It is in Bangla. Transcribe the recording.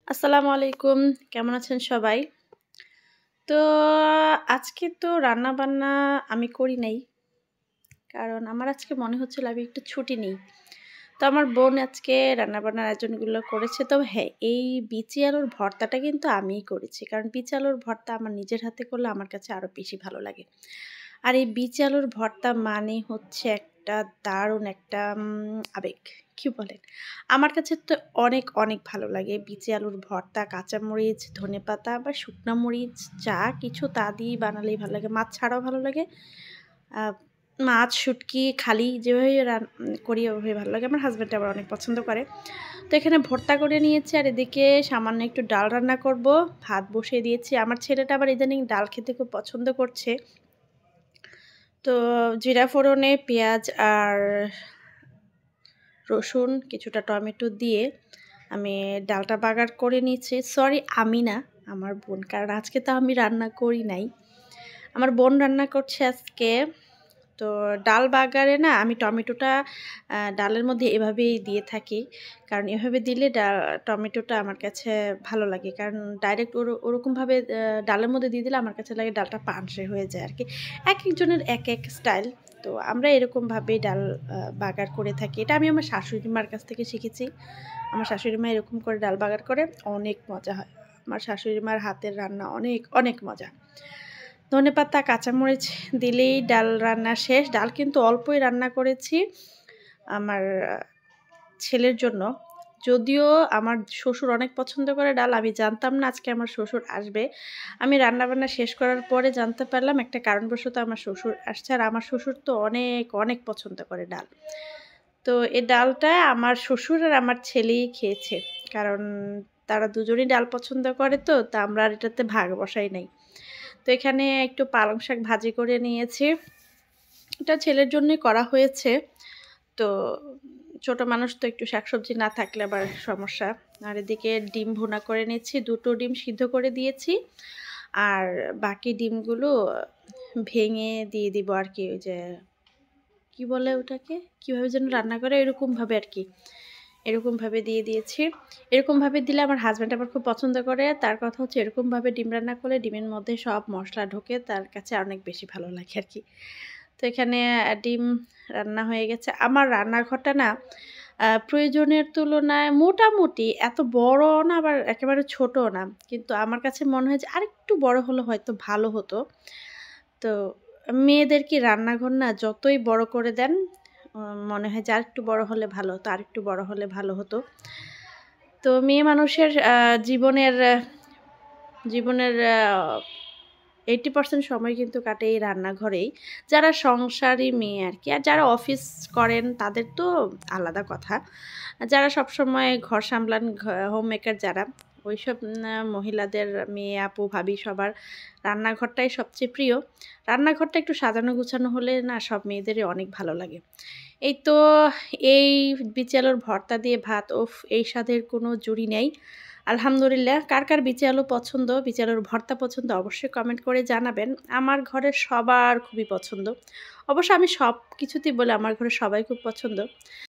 আসসালামু আলাইকুম। কেমন আছেন সবাই? তো আজকে তো রান্না-বান্না আমি করি নাই। কারণ আমার আজকে মনে হচ্ছিল আমি একটু ছুটি নেই। তো আমার বোন আজকে রান্না-বান্নার আয়োজনগুলো করেছে। তবে হ্যাঁ, এই বিচি আলুর ভর্তাটা কিন্তু আমিই করেছি। কারণ বিচি আলুর ভর্তা আমার নিজের হাতে করলে আমার কাছে আরো বেশি ভালো লাগে। আর এই বিচি আলুর ভর্তা মানে হচ্ছে একটা দারুণ একটা আবেগ। কি বলেন? আমার কাছে তো অনেক, অনেক ভালো লাগে বিচি আলুর ভর্তা, কাঁচামরিচ, ধনেপাতা বা শুকনা মরিচ যা কিছু তা দিয়েই বানালেই ভালো লাগে। মাছ ছাড়াও ভালো লাগে। আ মাছ, শুটকি খালি যেভাবে করি ওভাবে ভালো লাগে। আমার হাসব্যান্ড আবার অনেক পছন্দ করে। তো এখানে ভর্তা করে নিয়েছি আর এদিকে সামান্য একটু ডাল রান্না করব। ভাত বসিয়ে দিয়েছি। আমার ছেলেটা আবার ইদানিং ডাল খেতে খুব পছন্দ করছে। তো জিরা ফোড়নে পেঁয়াজ আর রসুন, কিছুটা টমেটো দিয়ে আমি ডালটা বাগার করে নিয়েছি। সরি আমি না, আমার বোন। কারণ আজকে তো আমি রান্না করি নাই। আমার বোন রান্না করছে আজকে। তো ডাল বাগারে না আমি টমেটোটা ডালের মধ্যে এভাবেই দিয়ে থাকি। কারণ এভাবে দিলে টমেটোটা আমার কাছে ভালো লাগে। কারণ ডাইরেক্ট ওরকমভাবে ডালের মধ্যে দিয়ে দিলে আমার কাছে লাগে ডালটা পানসে হয়ে যায় আরকি। একেকজনের এক স্টাইল। তো আমরা এরকমভাবেই ডাল বাগার করে থাকি। এটা আমি আমার শাশুড়ি মার কাছ থেকে শিখেছি। আমার শাশুড়ি মা এরকম করে ডাল বাগার করে, অনেক মজা হয়। আমার শাশুড়ি মার হাতের রান্না অনেক, অনেক মজা। ধনেপাতা, কাঁচামরিচ দিলেই ডাল রান্না শেষ। ডাল কিন্তু অল্পই রান্না করেছি আমার ছেলের জন্য। যদিও আমার শ্বশুর অনেক পছন্দ করে ডাল, আমি জানতাম না আজকে আমার শ্বশুর আসবে। আমি রান্নাবান্না শেষ করার পরে জানতে পারলাম একটা কারণবশত আমার শ্বশুর আসছে। আর আমার শ্বশুর তো অনেক, অনেক পছন্দ করে ডাল। তো এই ডালটা আমার শ্বশুর আর আমার ছেলেই খেয়েছে। কারণ তারা দুজনেই ডাল পছন্দ করে তো, তা আমরা আর এটাতে ভাগ বসাই নাই। তো এখানে একটু পালং শাক ভাজি করে নিয়েছি। এটা ছেলের জন্যই করা হয়েছে। তো ছোট মানুষ তো একটু শাকসবজি না থাকলে আবার সমস্যা। আর এদিকে ডিম ভুনা করে নিচ্ছি। ২ টো ডিম সিদ্ধ করে দিয়েছি। আর বাকি ডিমগুলো ভেঙে দিয়ে দিব আরকি। ওই যে কি বলে ওটাকে? কিভাবে যেন রান্না করে এরকমভাবে আরকি। এরকমভাবে দিয়ে দিয়েছি। এরকমভাবে দিলে আমার হাসব্যান্ড আবার খুব পছন্দ করে। তার কথা হচ্ছে এরকমভাবে ডিম রান্না করলে ডিমের মধ্যে সব মসলা ঢোকে, তার কাছে অনেক বেশি ভালো লাগে আরকি। তো এখানে ডিম রান্না হয়ে গেছে। আমার রান্নাঘরটা না প্রয়োজনের তুলনায় মোটামুটি এত বড়ও না আবার একেবারে ছোটও না। কিন্তু আমার কাছে মনে হয় যে আরেকটু বড় হলে হয়তো ভালো হতো। তো মেয়েদের কি রান্নাঘর না যতই বড় করে দেন মনে হয় যে আরেকটু বড় হলে ভালো হতো, আরেকটু বড় হলে ভালো হতো। তো মেয়ে মানুষের জীবনের জীবনের 80% সময় কিন্তু কাটে এই রান্নাঘরেই। যারা সংসারী মেয়ে আরকি। আর যারা অফিস করেন তাদের তো আলাদা কথা। যারা সবসময় ঘর সামলান হোম মেকার যারা, ওইসব মহিলাদের মেয়ে, আপু, ভাবি সবার রান্নাঘরটাই সবচেয়ে প্রিয়। রান্নাঘরটা একটু সাজানো গুছানো হলে না সব মেয়েদেরই অনেক ভালো লাগে। এই তো এই বিচি আলুর ভর্তা দিয়ে ভাত, উফ! এই স্বাদের কোনো জুড়ি নেই। আলহামদুলিল্লাহ। কার, কার বিচি আলু পছন্দ, বিচি আলুর ভর্তা পছন্দ অবশ্যই কমেন্ট করে জানাবেন। আমার ঘরের সবার খুবই পছন্দ। অবশ্য আমি সবকিছুতেই বলি আমার ঘরে সবাই খুব পছন্দ।